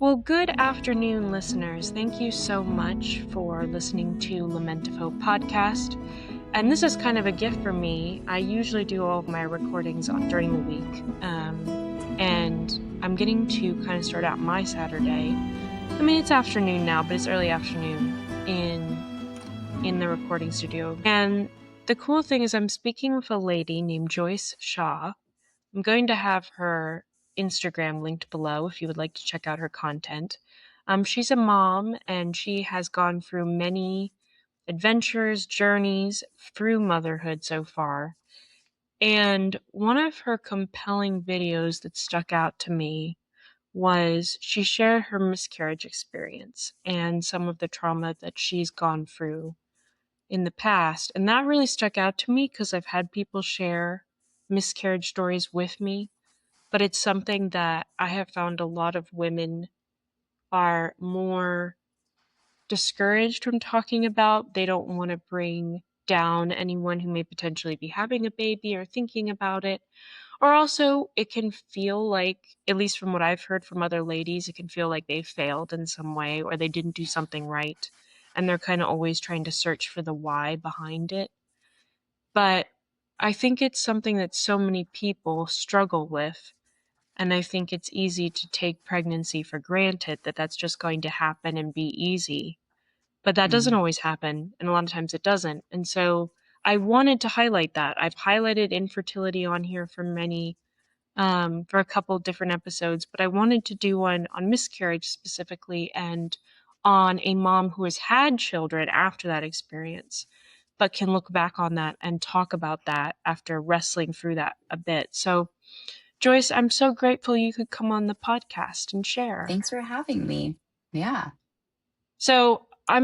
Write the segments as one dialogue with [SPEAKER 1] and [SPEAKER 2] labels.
[SPEAKER 1] Well, good afternoon, listeners. Thank you so much for listening to Lament of Hope podcast. And this is kind of a gift for me. I usually do all of my recordings during the week. And I'm getting to kind of start out my Saturday. I mean, it's afternoon now, but it's early afternoon in the recording studio. And the cool thing is I'm speaking with a lady named Joyce Shaw. I'm going to have her Instagram linked below if you would like to check out her content. She's a mom, and she has gone through many adventures, journeys through motherhood so far. And one of her compelling videos that stuck out to me was she shared her miscarriage experience and some of the trauma that she's gone through in the past. And that really stuck out to me because I've had people share miscarriage stories with me, but it's something that I have found a lot of women are more discouraged from talking about. They don't want to bring down anyone who may potentially be having a baby or thinking about it. Or also, it can feel like, at least from what I've heard from other ladies, it can feel like they failed in some way or they didn't do something right. And they're kind of always trying to search for the why behind it. But I think it's something that so many people struggle with. And I think it's easy to take pregnancy for granted, that that's just going to happen and be easy. But that doesn't always happen, and a lot of times it doesn't. And so I wanted to highlight that. I've highlighted infertility on here for for a couple different episodes, but I wanted to do one on miscarriage specifically and on a mom who has had children after that experience, but can look back on that and talk about that after wrestling through that a bit. So Joyce, I'm so grateful you could come on the podcast and share.
[SPEAKER 2] Thanks for having me. Yeah.
[SPEAKER 1] So I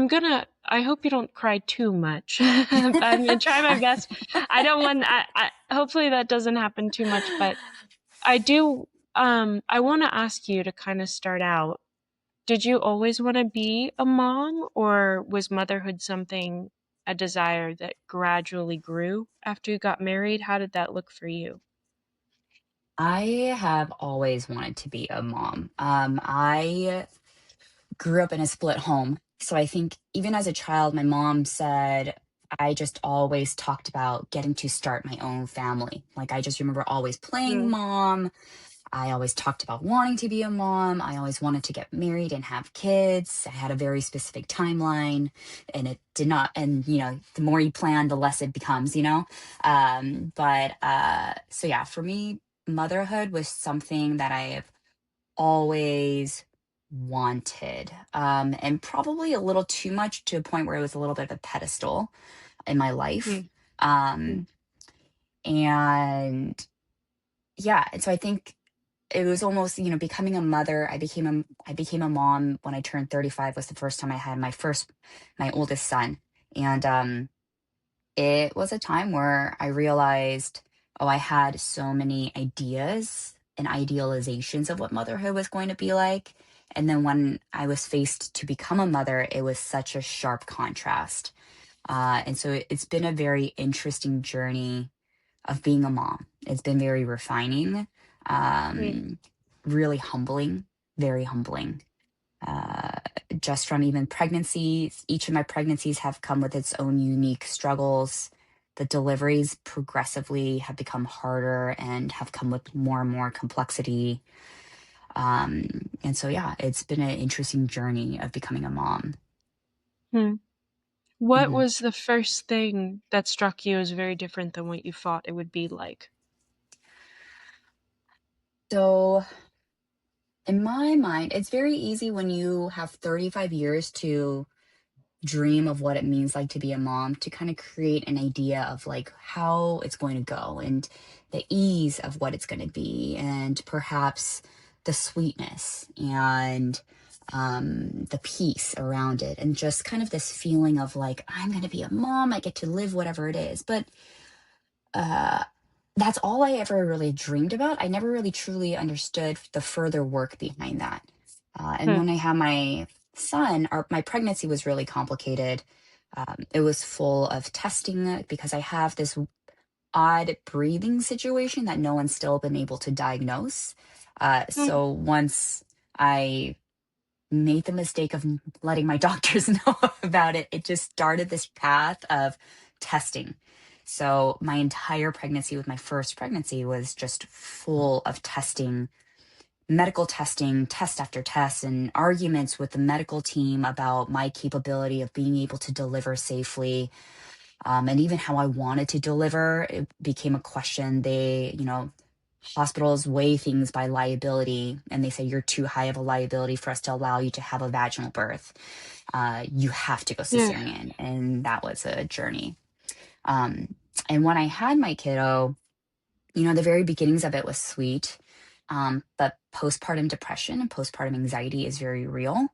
[SPEAKER 1] hope you don't cry too much. I'm going to try my best. Hopefully that doesn't happen too much, but I want to ask you to kind of start out. Did you always want to be a mom, or was motherhood a desire that gradually grew after you got married? How did that look for you?
[SPEAKER 2] I have always wanted to be a mom. I grew up in a split home. So I think even as a child, my mom said I just always talked about getting to start my own family. Like I just remember always playing
[SPEAKER 1] Mm.
[SPEAKER 2] mom. I always talked about wanting to be a mom. I always wanted to get married and have kids. I had a very specific timeline, and it did not. And, the more you plan, the less it becomes. So yeah, for me, motherhood was something that I have always wanted, and probably a little too much to a point where it was a little bit of a pedestal in my life.
[SPEAKER 1] Mm. Mm.
[SPEAKER 2] Um, and yeah, and so I think it was almost, becoming a mother. I became a mom when I turned 35 was the first time I had my oldest son. And it was a time where I realized, oh, I had so many ideas and idealizations of what motherhood was going to be like. And then when I was faced to become a mother, it was such a sharp contrast. And so it's been a very interesting journey of being a mom. It's been very refining,
[SPEAKER 1] Mm.
[SPEAKER 2] really humbling, very humbling. Uh, just from even pregnancies, each of my pregnancies have come with its own unique struggles. The deliveries progressively have become harder and have come with more and more complexity. And so, yeah, it's been an interesting journey of becoming a mom.
[SPEAKER 1] Mm. What
[SPEAKER 2] Mhm.
[SPEAKER 1] was the first thing that struck you as very different than what you thought it would be like?
[SPEAKER 2] So, in my mind, it's very easy when you have 35 years to dream of what it means like to be a mom, to kind of create an idea of like how it's going to go and the ease of what it's going to be, and perhaps the sweetness and the peace around it, and just kind of this feeling of like, I'm going to be a mom, I get to live whatever it is. But uh that's all I ever really dreamed about. I never really truly understood the further work behind that. And
[SPEAKER 1] Hmm.
[SPEAKER 2] when I had my son, my pregnancy was really complicated. It was full of testing because I have this odd breathing situation that no one's still been able to diagnose.
[SPEAKER 1] Mm.
[SPEAKER 2] So once I made the mistake of letting my doctors know about it. It just started this path of testing. So my entire pregnancy with my first pregnancy was just full of testing, medical testing, test after test, and arguments with the medical team about my capability of being able to deliver safely. And even how I wanted to deliver, it became a question. Hospitals weigh things by liability, and they say you're too high of a liability for us to allow you to have a vaginal birth. You have to go
[SPEAKER 1] Yeah.
[SPEAKER 2] cesarean. And that was a journey. Um, and when I had my kiddo, the very beginnings of it was sweet. But postpartum depression and postpartum anxiety is very real,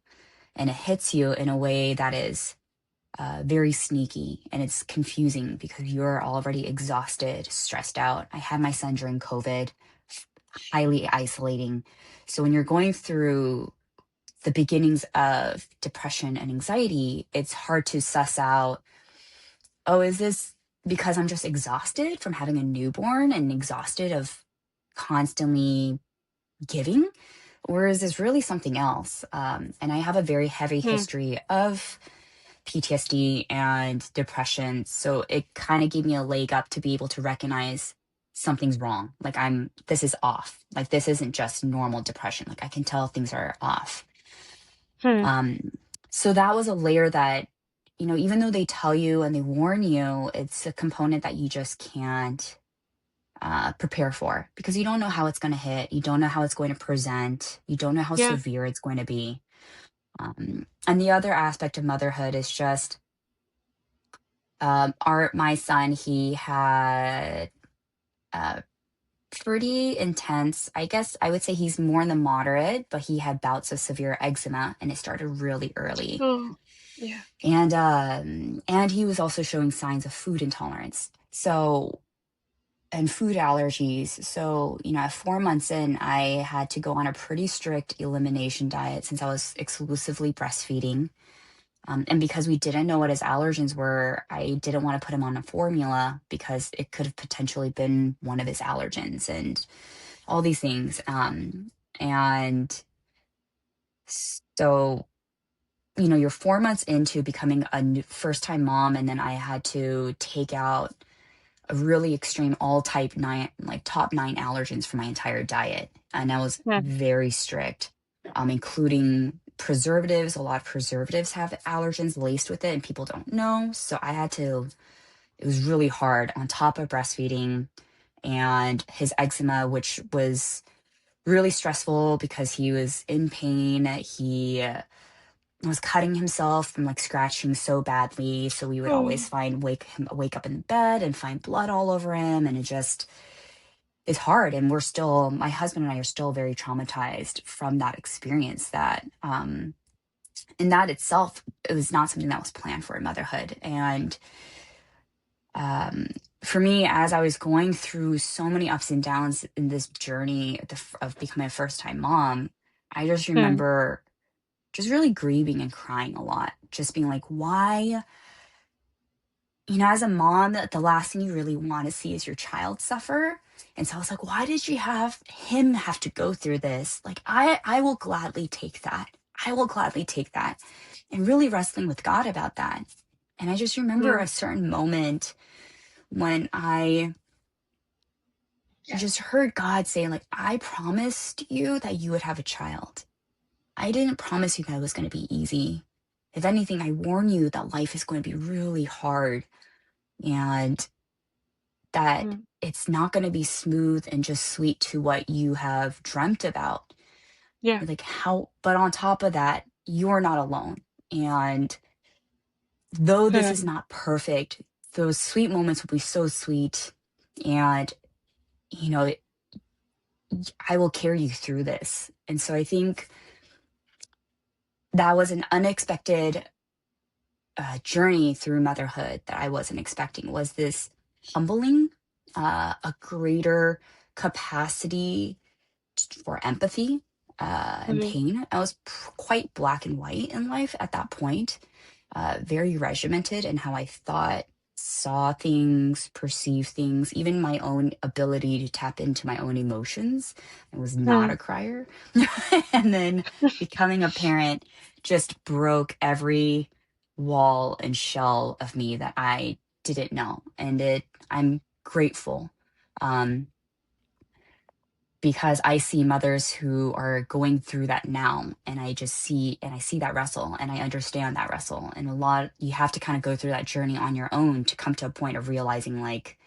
[SPEAKER 2] and it hits you in a way that is very sneaky, and it's confusing because you're already exhausted, stressed out. I had my son during COVID, highly isolating. So when you're going through the beginnings of depression and anxiety, it's hard to suss out, oh, is this because I'm just exhausted from having a newborn and exhausted of constantly giving? Or is this really something else? And I have a very heavy
[SPEAKER 1] Hmm.
[SPEAKER 2] history of PTSD and depression. So it kind of gave me a leg up to be able to recognize something's wrong. Like this is off. Like this isn't just normal depression. Like I can tell things are off.
[SPEAKER 1] Hmm.
[SPEAKER 2] Um, so that was a layer that, even though they tell you and they warn you, it's a component that you just can't prepare for because you don't know how it's going to hit. You don't know how it's going to present. You don't know how
[SPEAKER 1] Yeah.
[SPEAKER 2] severe it's going to be. And the other aspect of motherhood is just my son, he had uh, pretty intense, I guess I would say he's more in the moderate, but he had bouts of severe eczema and it started really early.
[SPEAKER 1] Oh. Yeah.
[SPEAKER 2] And he was also showing signs of food intolerance. So and food allergies. So, at 4 months in, I had to go on a pretty strict elimination diet since I was exclusively breastfeeding. And because we didn't know what his allergens were, I didn't want to put him on a formula because it could have potentially been one of his allergens and all these things. And so, you're 4 months into becoming a first time mom, and then I had to take out a really extreme all type nine, like top nine allergens for my entire diet. And I was
[SPEAKER 1] Yeah.
[SPEAKER 2] very strict, including preservatives. A lot of preservatives have allergens laced with it and people don't know. So it was really hard on top of breastfeeding and his eczema, which was really stressful because he was in pain. He was cutting himself from like scratching so badly. So we would
[SPEAKER 1] Oh.
[SPEAKER 2] always wake up in bed and find blood all over him. And it just is hard. And my husband and I are still very traumatized from that experience that, in that itself, it was not something that was planned for motherhood. And, um, for me, as I was going through so many ups and downs in this journey of becoming a first time mom, I just
[SPEAKER 1] Hmm.
[SPEAKER 2] remember just really grieving and crying a lot, just being like, why? As a mom, the last thing you really want to see is your child suffer. And so I was like, why did you have him have to go through this? Like, I will gladly take that. I will gladly take that. And really wrestling with God about that. And I just remember
[SPEAKER 1] Yeah.
[SPEAKER 2] a certain moment when I just heard God say, like, I promised you that you would have a child. I didn't promise you that it was going to be easy. If anything, I warn you that life is going to be really hard and that
[SPEAKER 1] Hmm.
[SPEAKER 2] it's not going to be smooth and just sweet to what you have dreamt about.
[SPEAKER 1] Yeah.
[SPEAKER 2] Like but on top of that, you're not alone. And though this is
[SPEAKER 1] Hmm.
[SPEAKER 2] not perfect, those sweet moments will be so sweet. And, you know, I will carry you through this. And so I think that was an unexpected journey through motherhood that I wasn't expecting was this humbling, a greater capacity for empathy and
[SPEAKER 1] Hmm.
[SPEAKER 2] pain. I was quite black and white in life at that point, very regimented in how I thought. saw things, perceive things, even my own ability to tap into my own emotions. I was not
[SPEAKER 1] Hmm.
[SPEAKER 2] a crier. And then becoming a parent just broke every wall and shell of me that I didn't know. And I'm grateful. Um, because I see mothers who are going through that now, and I see that wrestle, and I understand that wrestle. And a lot, you have to kind of go through that journey on your own to come to a point of realizing like,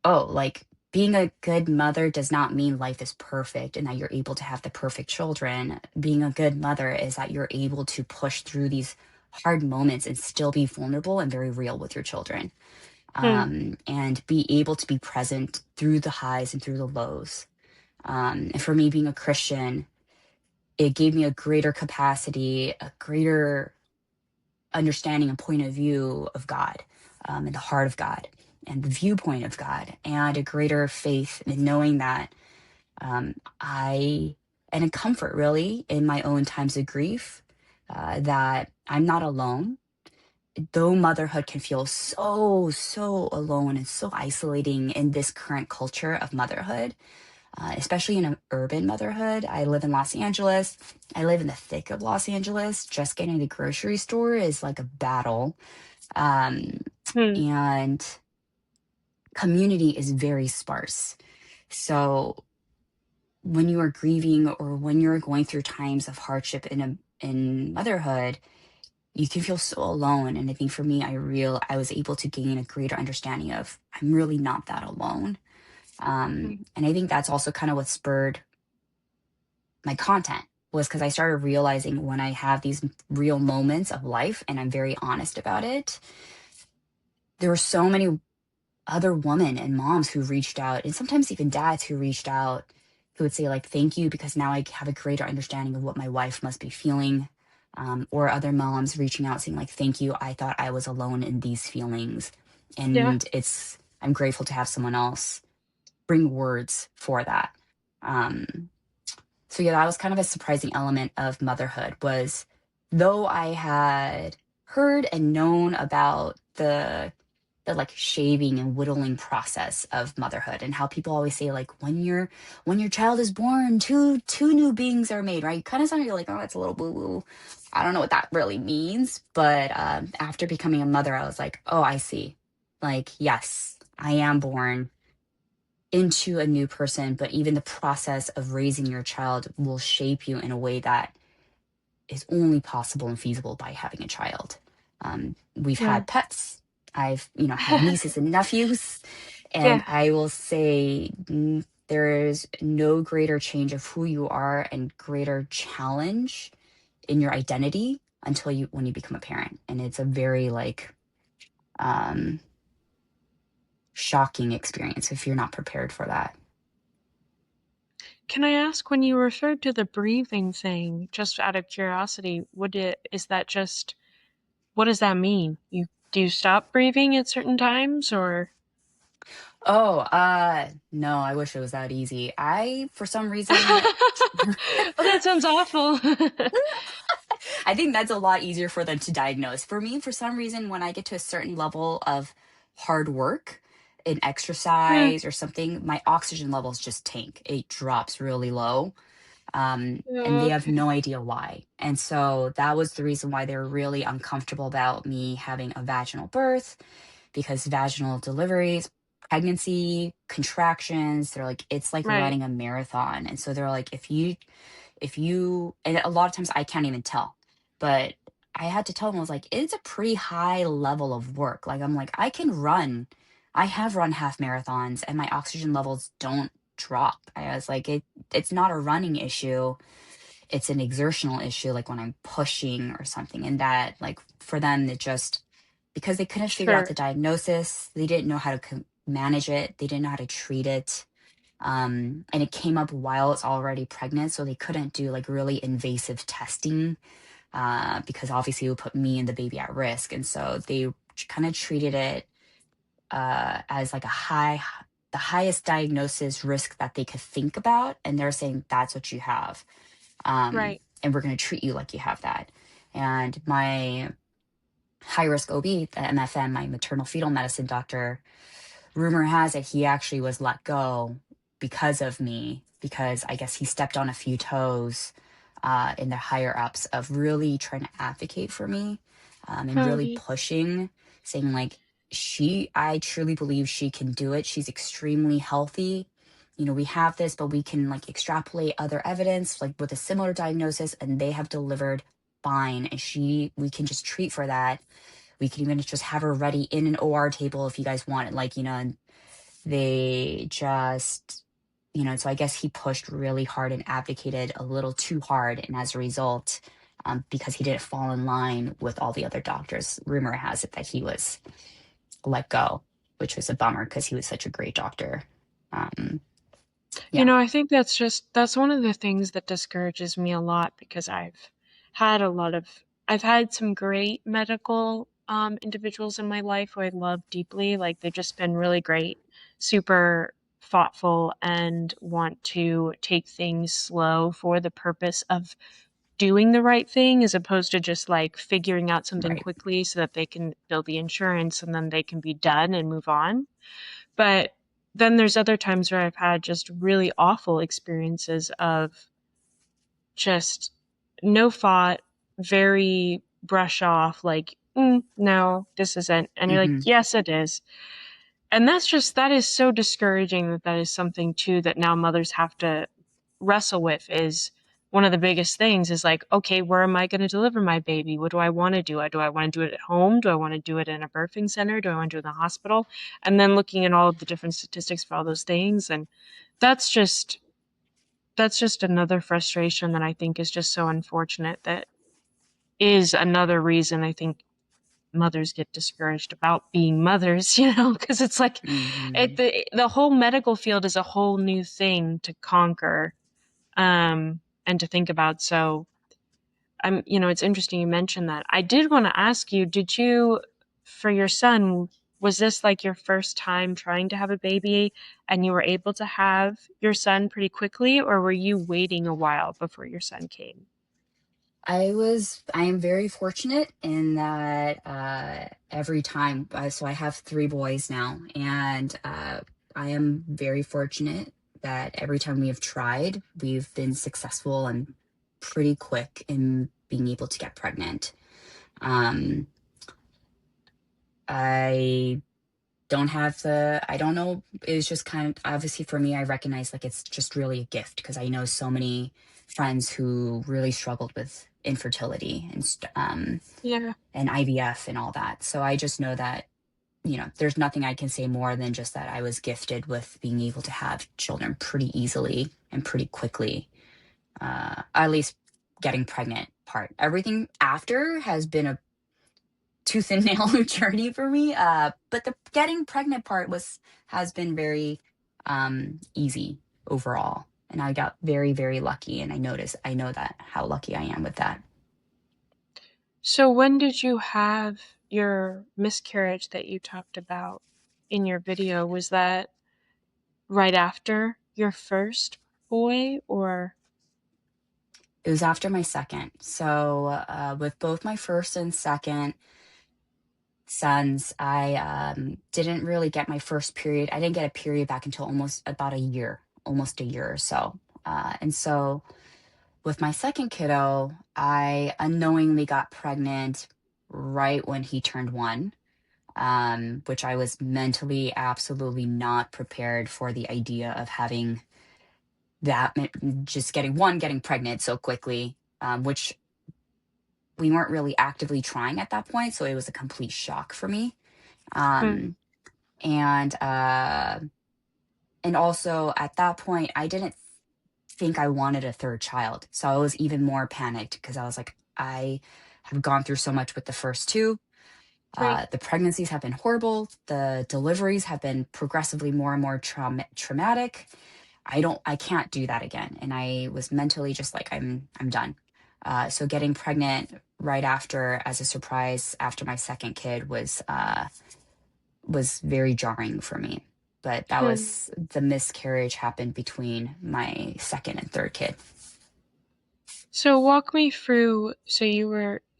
[SPEAKER 2] oh, like being a good mother does not mean life is perfect and that you're able to have the perfect children. Being a good mother is that you're able to push through these hard moments and still be vulnerable and very real with your children,
[SPEAKER 1] Hmm.
[SPEAKER 2] and be able to be present through the highs and through the lows. And for me, being a Christian, it gave me a greater capacity, a greater understanding and point of view of God, and the heart of God and the viewpoint of God, and a greater faith in knowing that and a comfort really in my own times of grief, that I'm not alone. Though motherhood can feel so alone and so isolating in this current culture of motherhood, especially in an urban motherhood. I live in Los Angeles. I live in the thick of Los Angeles. Just getting to the grocery store is like a battle. Um,
[SPEAKER 1] Hmm.
[SPEAKER 2] and community is very sparse. So when you are grieving or when you're going through times of hardship in motherhood, you can feel so alone. And I think for me, I was able to gain a greater understanding of I'm really not that alone.
[SPEAKER 1] Hmm.
[SPEAKER 2] And I think that's also kind of what spurred my content, was because I started realizing when I have these real moments of life and I'm very honest about it, there were so many other women and moms who reached out, and sometimes even dads who reached out, who would say like, thank you, because now I have a greater understanding of what my wife must be feeling. Or other moms reaching out saying like, thank you, I thought I was alone in these feelings.
[SPEAKER 1] Yeah.
[SPEAKER 2] And I'm grateful to have someone else bring words for that. Um, so yeah, that was kind of a surprising element of motherhood, was though I had heard and known about the like shaving and whittling process of motherhood, and how people always say like when your child is born, two new beings are made, right? You kind of sound, you're like, oh, it's a little boo boo. I don't know what that really means, but after becoming a mother, I was like, oh, I see. Like, yes, I am born into a new person, but even the process of raising your child will shape you in a way that is only possible and feasible by having a child. We've
[SPEAKER 1] Yeah.
[SPEAKER 2] had pets. I've, had nieces and nephews, and
[SPEAKER 1] Yeah.
[SPEAKER 2] I will say there is no greater change of who you are and greater challenge in your identity until when you become a parent, and it's a very like um, shocking experience if you're not prepared for that.
[SPEAKER 1] Can I ask, when you referred to the breathing thing, just out of curiosity, is that just, what does that mean? Do you stop breathing at certain times, or?
[SPEAKER 2] Oh, no, I wish it was that easy. I, for some reason,
[SPEAKER 1] Oh, that sounds awful.
[SPEAKER 2] I think that's a lot easier for them to diagnose. For me, for some reason, when I get to a certain level of hard work in
[SPEAKER 1] Hmm.
[SPEAKER 2] exercise or something, my oxygen levels just tank. It drops really low. And they have
[SPEAKER 1] Okay.
[SPEAKER 2] no idea why. And so that was the reason why they were really uncomfortable about me having a vaginal birth, because vaginal deliveries, pregnancy, contractions, they're like, it's like
[SPEAKER 1] Right.
[SPEAKER 2] running a marathon. And so they're like, and a lot of times I can't even tell, but I had to tell them, I was like, it's a pretty high level of work. Like, I'm like, I have run half marathons and my oxygen levels don't drop. I was like, it's not a running issue, it's an exertional issue, like when I'm pushing or something. And that, like, for them, it just, because they couldn't figure out the
[SPEAKER 1] Sure.
[SPEAKER 2] diagnosis, they didn't know how to manage it, they didn't know how to treat it. And it came up while it's already pregnant, so they couldn't do like really invasive testing, because obviously it would put me and the baby at risk. And so they kind of treated it as like the highest diagnosis risk that they could think about, and they're saying that's what you have,
[SPEAKER 1] Right.
[SPEAKER 2] and we're going to treat you like you have that. And my high risk OB, the MFM, my maternal fetal medicine doctor, rumor has it he actually was let go because of me, because I guess he stepped on a few toes in the higher ups of really trying to advocate for me, and really
[SPEAKER 1] Howdy.
[SPEAKER 2] pushing, saying like, I truly believe she can do it. She's extremely healthy. You know, we have this, but we can like extrapolate other evidence, like with a similar diagnosis, and they have delivered fine. And we can just treat for that. We can even just have her ready in an OR table if you guys want it. Like, you know, and they just, you know, so I guess he pushed really hard and advocated a little too hard. And as a result, because he didn't fall in line with all the other doctors, rumor has it that he was let go, which was a bummer because he was such a great doctor. Um,
[SPEAKER 1] You
[SPEAKER 2] yeah,
[SPEAKER 1] know, I think that's one of the things that discourages me a lot because I've had some great medical individuals in my life who I love deeply. Like they've just been really great, super thoughtful, and want to take things slow for the purpose of doing the right thing as opposed to just like figuring out something
[SPEAKER 2] right.
[SPEAKER 1] quickly so that they can build the insurance and then they can be done and move on. But then there's other times where I've had just really awful experiences of just no thought, very brush off, like, no, this isn't. And you're like,
[SPEAKER 2] Hmm.
[SPEAKER 1] yes, it is. And that is so discouraging that that is something too that now mothers have to wrestle with is one of the biggest things is like, okay, where am I going to deliver my baby? What do I want to do? Do I want to do it at home? Do I want to do it in a birthing center? Do I want to do it in the hospital? And then looking at all of the different statistics for all those things. And that's just, that's just another frustration that I think is just so unfortunate. That is another reason I think mothers get discouraged about being mothers, because it's like
[SPEAKER 2] Hmm.
[SPEAKER 1] the whole medical field is a whole new thing to conquer, and to think about. So it's interesting you mentioned that. I did want to ask you, did you, for your son, was this like your first time trying to have a baby and you were able to have your son pretty quickly, or were you waiting a while before your son came?
[SPEAKER 2] I am very fortunate in that every time, so I have three boys now, and I am very fortunate that every time we have tried, we've been successful and pretty quick in being able to get pregnant. Um, I I don't know, it's just kind of obviously for me, I recognize like it's just really a gift because I know so many friends who really struggled with infertility
[SPEAKER 1] Yeah.
[SPEAKER 2] and IVF and all that. So I just know that, you know, there's nothing I can say more than just that I was gifted with being able to have children pretty easily and pretty quickly. At least getting pregnant part. Everything after has been a tooth and nail journey for me. But the getting pregnant part has been very easy overall. And I got very, very lucky. And I know that how lucky I am with that.
[SPEAKER 1] So when did you have your miscarriage that you talked about in your video? Was that right after your first boy, or?
[SPEAKER 2] It was after my second. So with both my first and second sons, I didn't really get my first period. I didn't get a period back until almost a year or so. And so with my second kiddo, I unknowingly got pregnant right when he turned one, which I was mentally absolutely not prepared for the idea of having that, just getting pregnant so quickly, which we weren't really actively trying at that point. So it was a complete shock for me.
[SPEAKER 1] Hmm.
[SPEAKER 2] Um, and, uh, and also at that point, I didn't think I wanted a third child. So I was even more panicked because I was like, I have gone through so much with the first two.
[SPEAKER 1] Right.
[SPEAKER 2] The pregnancies have been horrible. The deliveries have been progressively more and more traumatic. I can't do that again. And I was mentally just like, I'm done. So getting pregnant right after, as a surprise after my second kid was very jarring for me. But that
[SPEAKER 1] Hmm.
[SPEAKER 2] was the miscarriage happened between my second and third kid.
[SPEAKER 1] So walk me through. So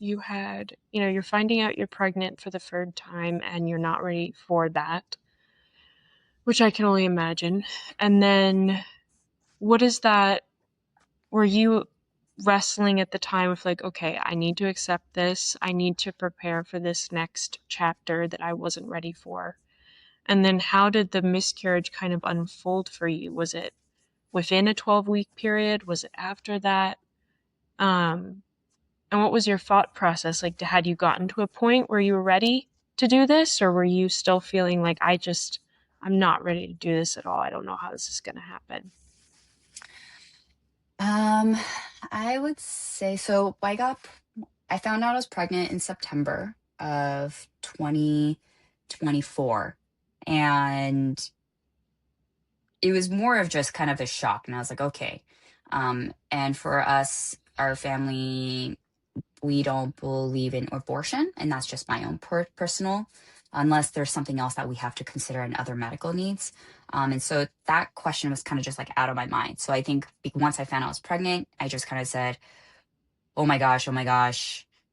[SPEAKER 1] you had, you're finding out you're pregnant for the third time and you're not ready for that, which I can only imagine. And then what is that? Were you wrestling at the time with like, okay, I need to accept this. I need to prepare for this next chapter that I wasn't ready for? And then how did the miscarriage kind of unfold for you? Was it within a 12-week period? Was it after that? Um, and what was your thought process? Like, had you gotten to a point where you were ready to do this, or were you still feeling like, I'm not ready to do this at all? I don't know how this is going to happen.
[SPEAKER 2] Um, I would say so. I found out I was pregnant in September of 2024. And it was more of just kind of a shock. And I was like, okay. And for us, our family, we don't believe in abortion. And that's just my own personal, unless there's something else that we have to consider in other medical needs. And so that question was kind of just like out of my mind. So I think once I found out I was pregnant, I just kind of said, oh my gosh,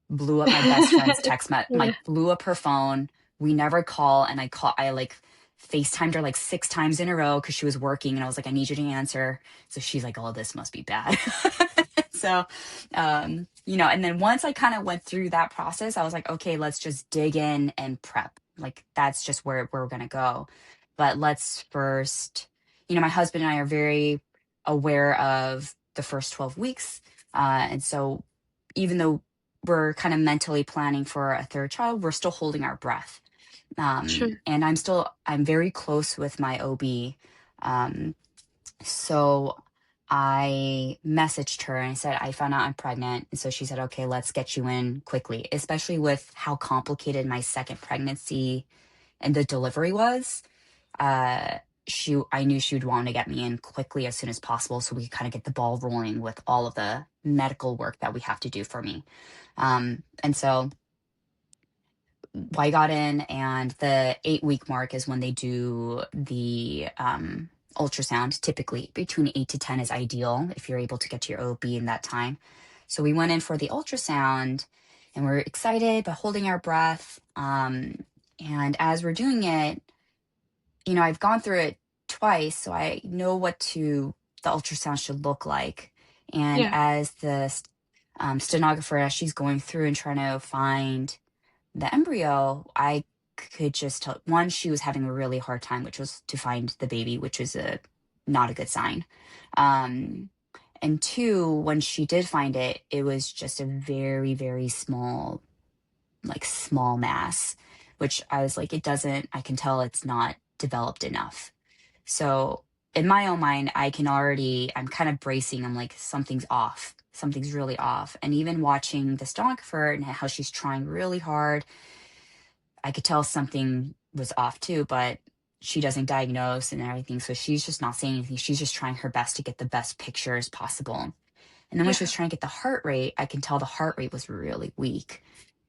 [SPEAKER 2] blew up my best friend's
[SPEAKER 1] Yeah.
[SPEAKER 2] blew up her phone. We never call. And I like FaceTimed her like 6 times in a row because she was working. And I was like, I need you to answer. So she's like, oh, this must be bad. So, and then once I kind of went through that process, I was like, okay, let's just dig in and prep. Like that's just where we're going to go. But let's first, my husband and I are very aware of the first 12 weeks. And so even though we're kind of mentally planning for a third child, we're still holding our breath.
[SPEAKER 1] Sure.
[SPEAKER 2] And I'm very close with my OB. Um, so I messaged her and I said, I found out I'm pregnant. And so she said, okay, let's get you in quickly, especially with how complicated my second pregnancy and the delivery was. Uh, I knew she would want to get me in quickly as soon as possible so we could kind of get the ball rolling with all of the medical work that we have to do for me. And so I got in, and the 8 week mark is when they do the ultrasound. Typically, between 8 to 10 is ideal if you're able to get to your OB in that time. So we went in for the ultrasound, and we're excited but holding our breath. And as we're doing it, I've gone through it twice, so I know the ultrasound should look like. And
[SPEAKER 1] Yeah.
[SPEAKER 2] as the stenographer, as she's going through and trying to find the embryo, I could just tell, one, she was having a really hard time, which was to find the baby, which is not a good sign. Um, and two, when she did find it, it was just a very, very small, like small mass, which I was like, I can tell it's not developed enough. So in my own mind, I'm kind of bracing. I'm like, something's off. Something's really off. And even watching the stenographer and how she's trying really hard, I could tell something was off too, but she doesn't diagnose and everything. So she's just not saying anything. She's just trying her best to get the best pictures possible. And then when she was
[SPEAKER 1] Yeah.
[SPEAKER 2] trying to get the heart rate, I can tell the heart rate was really weak.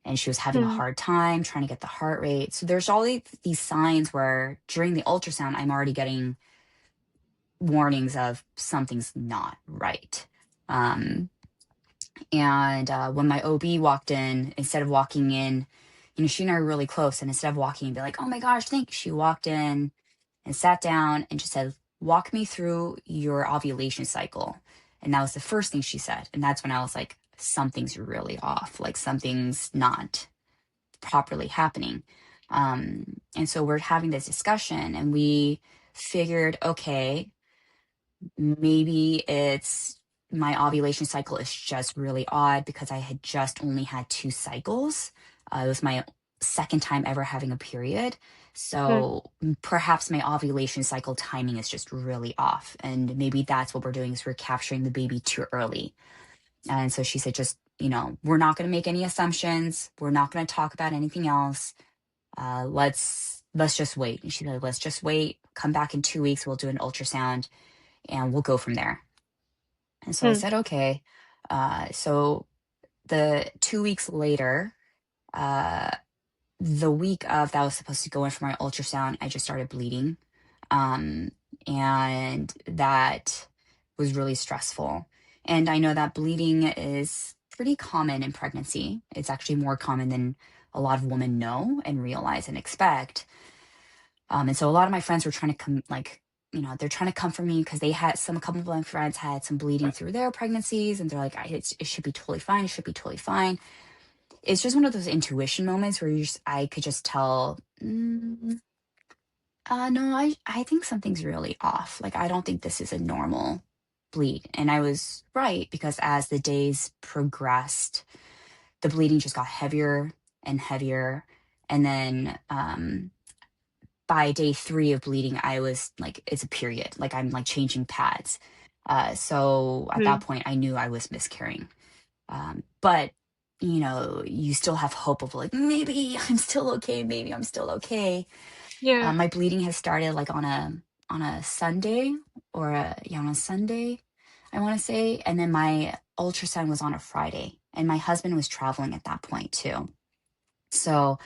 [SPEAKER 2] And she was having a
[SPEAKER 1] Hmm.
[SPEAKER 2] hard time trying to get the heart rate. So there's all these signs where during the ultrasound, I'm already getting warnings of something's not right. Um, and when my OB walked in, instead of walking in, she and I were really close. And instead of walking and be like, oh my gosh, thanks, she walked in and sat down and just said, walk me through your ovulation cycle. And that was the first thing she said. And that's when I was like, something's really off. Like something's not properly happening. And so we're having this discussion and we figured, okay, maybe it's my ovulation cycle is just really odd because I had just only had 2 cycles. It was my second time ever having a period.
[SPEAKER 1] Hmm.
[SPEAKER 2] So perhaps my ovulation cycle timing is just really off. And maybe that's what we're doing is we're capturing the baby too early. And so she said, just, we're not going to make any assumptions. We're not going to talk about anything else. Let's just wait. And she said, let's just wait. Come back in 2 weeks. We'll do an ultrasound and we'll go from there. And so I
[SPEAKER 1] Hmm.
[SPEAKER 2] said, okay. So the 2 weeks later, uh, the week of that I was supposed to go in for my ultrasound, I just started bleeding. Um, and that was really stressful. And I know that bleeding is pretty common in pregnancy. It's actually more common than a lot of women know and realize and expect. And so a lot of my friends were trying to come, like, they're trying to comfort me because they had a couple of my friends had some bleeding through their pregnancies, and they're like, it should be totally fine. It should be totally fine. It's just one of those intuition moments where I could just tell, no, I think something's really off. Like, I don't think this is a normal bleed. And I was right because as the days progressed, the bleeding just got heavier and heavier. And then by day 3 of bleeding, I was like, it's a period. Like, I'm like changing pads. So at that
[SPEAKER 1] Mm.
[SPEAKER 2] point, I knew I was miscarrying. But you still have hope of like, maybe I'm still okay. Maybe I'm still okay.
[SPEAKER 1] Yeah.
[SPEAKER 2] My bleeding has started like on a Sunday or on a Sunday, I want to say, and then my ultrasound was on a Friday, and my husband was traveling at that point too. So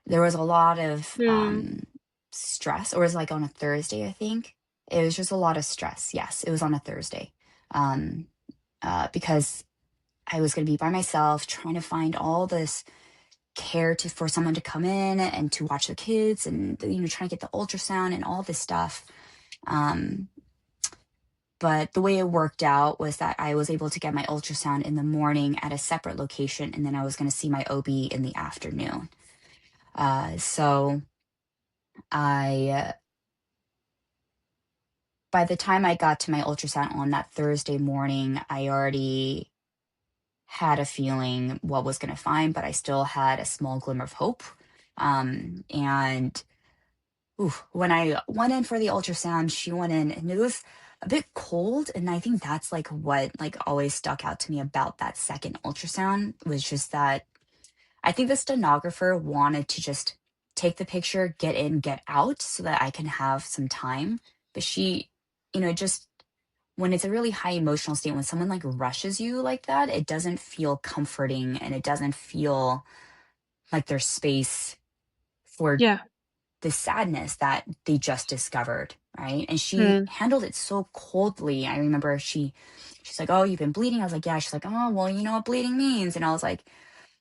[SPEAKER 2] there was a lot of
[SPEAKER 1] Mm.
[SPEAKER 2] stress, or it was like on a Thursday, I think. It was just a lot of stress. Yes, it was on a Thursday, um, because I was going to be by myself, trying to find all this care for someone to come in and to watch the kids, and trying to get the ultrasound and all this stuff. um but the way it worked out was that I was able to get my ultrasound in the morning at a separate location, and then I was going to see my OB in the afternoon. So I by the time I got to my ultrasound on that Thursday morning, I already had a feeling what was going to find, but I still had a small glimmer of hope. And when I went in for the ultrasound, she went in and it was a bit cold. And I think that's like what like always stuck out to me about that second ultrasound was just that I think the stenographer wanted to just take the picture, get in, get out so that I can have some time. But she, just when it's a really high emotional state, when someone like rushes you like that, it doesn't feel comforting and it doesn't feel like there's space for
[SPEAKER 1] Yeah.
[SPEAKER 2] the sadness that they just discovered, right? And she
[SPEAKER 1] Mm.
[SPEAKER 2] handled it so coldly. I remember she's like, "Oh, you've been bleeding." I was like, "Yeah." She's like, "Oh, well, you know what bleeding means." And I was like,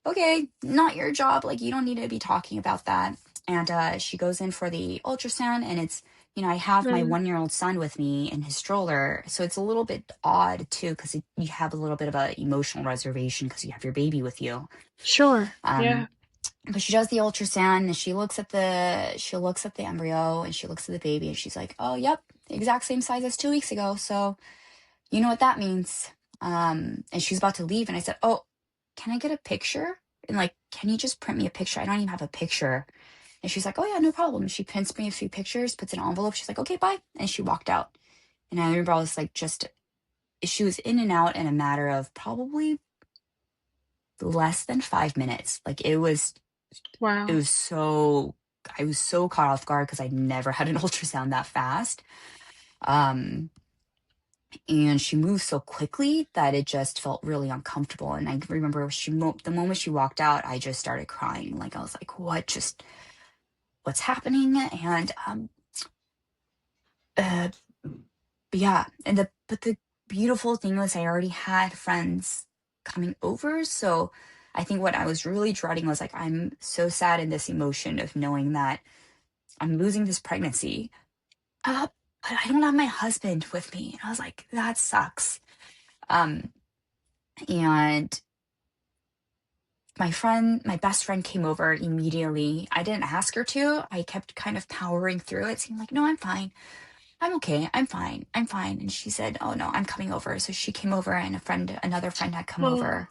[SPEAKER 2] "Okay, not your job. Like, you don't need to be talking about that." And she goes in for the ultrasound, and I have my
[SPEAKER 1] Mm.
[SPEAKER 2] 1-year-old son with me in his stroller, so it's a little bit odd too because you have a little bit of a emotional reservation because you have your baby with you.
[SPEAKER 1] Sure. Yeah.
[SPEAKER 2] Um, but she does the ultrasound and she looks at the embryo and she looks at the baby and she's like, "Oh, yep, exact same size as 2 weeks ago. So you know what that means." And she's about to leave and I said, "Oh, can I get a picture? And like, can you just print me a picture? I don't even have a picture." And she's like, "Oh yeah, no problem." She prints me a few pictures, puts in an envelope. She's like, "Okay, bye." And she walked out. And I remember I was like, she was in and out in a matter of probably less than 5 minutes. Like it
[SPEAKER 1] Wow.
[SPEAKER 2] was so I was so caught off guard because I never had an ultrasound that fast. Um, and she moved so quickly that it just felt really uncomfortable. And I remember the moment she walked out, I just started crying. Like I was like, what's happening? And uh, yeah, but the beautiful thing was I already had friends coming over, so I think what I was really dreading was like I'm so sad in this emotion of knowing that I'm losing this pregnancy. But I don't have my husband with me. And I was like, that sucks. Um, and my best friend came over immediately. I didn't ask her to. I kept kind of powering through it, saying like, "No, I'm fine. I'm okay. I'm fine. I'm fine." And she said, "Oh no, I'm coming over." So she came over and another friend had come
[SPEAKER 1] Oh.
[SPEAKER 2] over.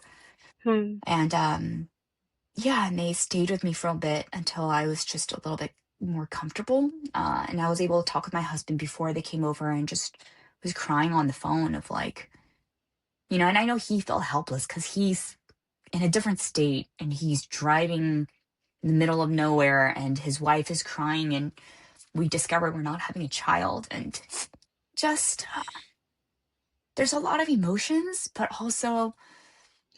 [SPEAKER 1] Mm.
[SPEAKER 2] And yeah, and they stayed with me for a bit until I was just a little bit more comfortable. And I was able to talk with my husband before they came over and just was crying on the phone of like, and I know he felt helpless because he's in a different state and he's driving in the middle of nowhere and his wife is crying and we discovered we're not having a child. And just, there's a lot of emotions, but also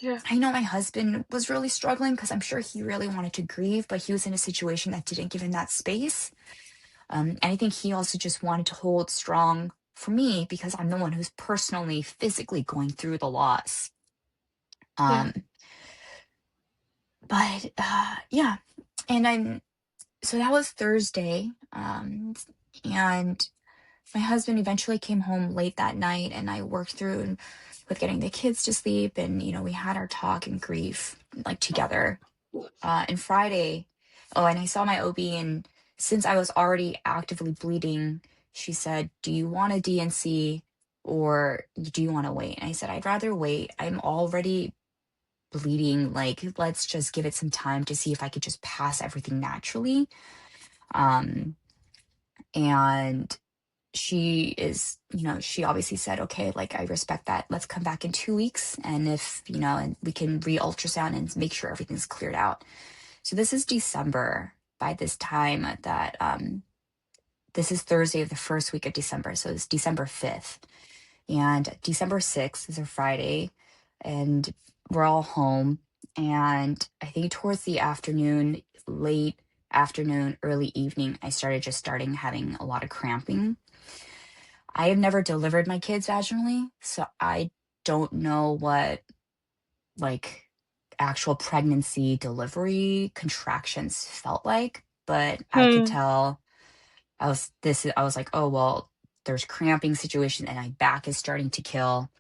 [SPEAKER 1] Yeah.
[SPEAKER 2] I know my husband was really struggling because I'm sure he really wanted to grieve, but he was in a situation that didn't give him that space. And I think he also just wanted to hold strong for me because I'm the one who's personally, physically going through the loss.
[SPEAKER 1] Yeah.
[SPEAKER 2] Um, but yeah, and I'm so that was Thursday. And my husband eventually came home late that night, and I worked through with getting the kids to sleep, and we had our talk and grief like together. And Friday, oh, and I saw my OB, and since I was already actively bleeding, she said, "Do you want a DNC or do you want to wait?" And I said, "I'd rather wait. I'm already bleeding. Like, let's just give it some time to see if I could just pass everything naturally." Um, and she obviously said, "Okay, like, I respect that. Let's come back in 2 weeks. And if, and we can re ultrasound and make sure everything's cleared out." So this is December by this time that, this is Thursday of the first week of December. So it's December 5th. And December 6th is a Friday. And we're all home. And I think towards the afternoon, late afternoon, early evening, I starting having a lot of cramping. I have never delivered my kids vaginally, so I don't know what like actual pregnancy delivery contractions felt like, but I could
[SPEAKER 1] Hmm.
[SPEAKER 2] tell I was like, "Oh, well, there's cramping situation and my back is starting to kill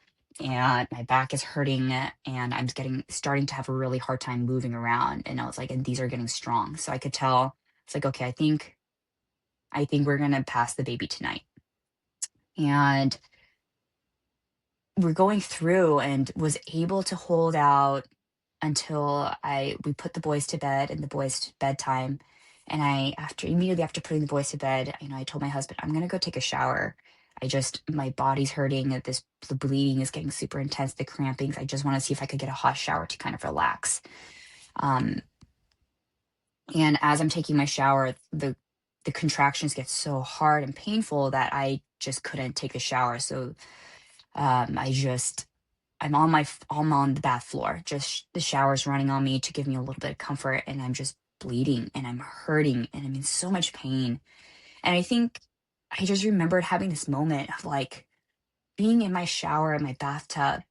[SPEAKER 2] and my back is hurting and I'm getting starting to have a really hard time moving around." And I was like, and these are getting strong. So I could tell it's like, okay, I think we're going to pass the baby tonight. And we're going through and was able to hold out until I we put the boys to bed and the boys to bedtime. And I after immediately after putting the boys to bed, I told my husband, "I'm gonna go take a shower. My body's hurting. The bleeding is getting super intense, the crampings. I just want to see if I could get a hot shower to kind of relax." Um, and as I'm taking my shower, the contractions get so hard and painful that I just couldn't take the shower. So I'm on the bath floor. Just the shower's running on me to give me a little bit of comfort, and I'm just bleeding and I'm hurting and I'm in so much pain. And I think I just remembered having this moment of like being in my shower in my bathtub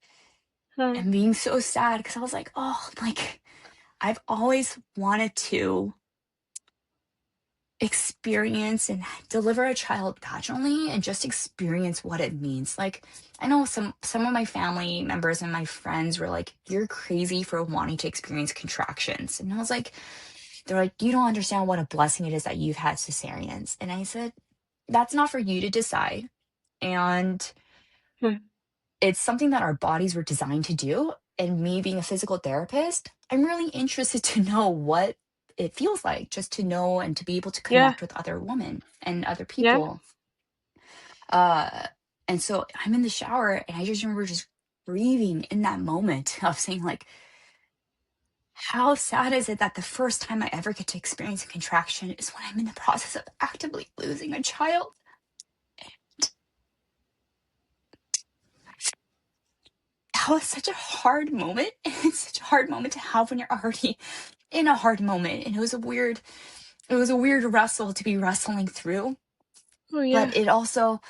[SPEAKER 1] Hmm.
[SPEAKER 2] and being so sad because I was like, "Oh, like I've always wanted to experience and deliver a child vaginally and just experience what it means." Like, I know some of my family members and my friends were like, "You're crazy for wanting to experience contractions." And I was like, they're like, "You don't understand what a blessing it is that you've had cesareans." And I said, "That's not for you to decide. And
[SPEAKER 1] Hmm.
[SPEAKER 2] it's something that our bodies were designed to do. And me being a physical therapist, I'm really interested to know what it feels like, just to know and to be able to
[SPEAKER 1] Yeah.
[SPEAKER 2] connect with other women and other
[SPEAKER 1] Yeah.
[SPEAKER 2] people." Uh, and so I'm in the shower and I just remember just grieving in that moment of saying, like, how sad is it that the first time I ever get to experience a contraction is when I'm in the process of actively losing a child? That was such a hard moment. It's such a hard moment to have when you're already in a hard moment. And it was a weird wrestle to be wrestling through.
[SPEAKER 1] Oh,
[SPEAKER 2] But
[SPEAKER 1] yeah.
[SPEAKER 2] it also,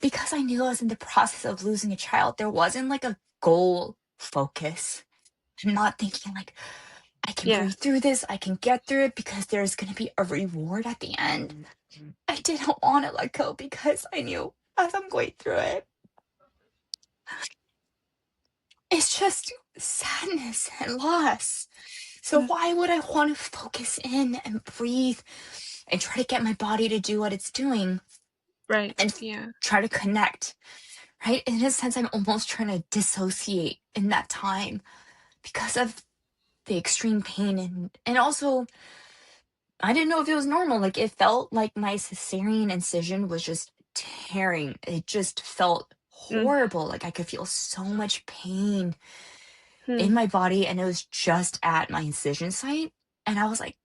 [SPEAKER 2] because I knew I was in the process of losing a child, there wasn't like a goal focus. I'm not thinking like, "I can
[SPEAKER 1] Yeah.
[SPEAKER 2] breathe through this, I can get through it because there's going to be a reward at the end." I didn't want to let go because I knew as I'm going through it, it's just sadness and loss. So
[SPEAKER 1] Mm.
[SPEAKER 2] why would I want to focus in and breathe and try to get my body to do what it's doing
[SPEAKER 1] Right.
[SPEAKER 2] and
[SPEAKER 1] Yeah.
[SPEAKER 2] try to connect, right? In a sense, I'm almost trying to dissociate in that time because of the extreme pain. And also, I didn't know if it was normal. Like, it felt like my cesarean incision was just tearing. It just felt
[SPEAKER 1] Mm.
[SPEAKER 2] horrible. Like, I could feel so much pain in
[SPEAKER 1] Hmm.
[SPEAKER 2] my body, and it was just at my incision site. And I was like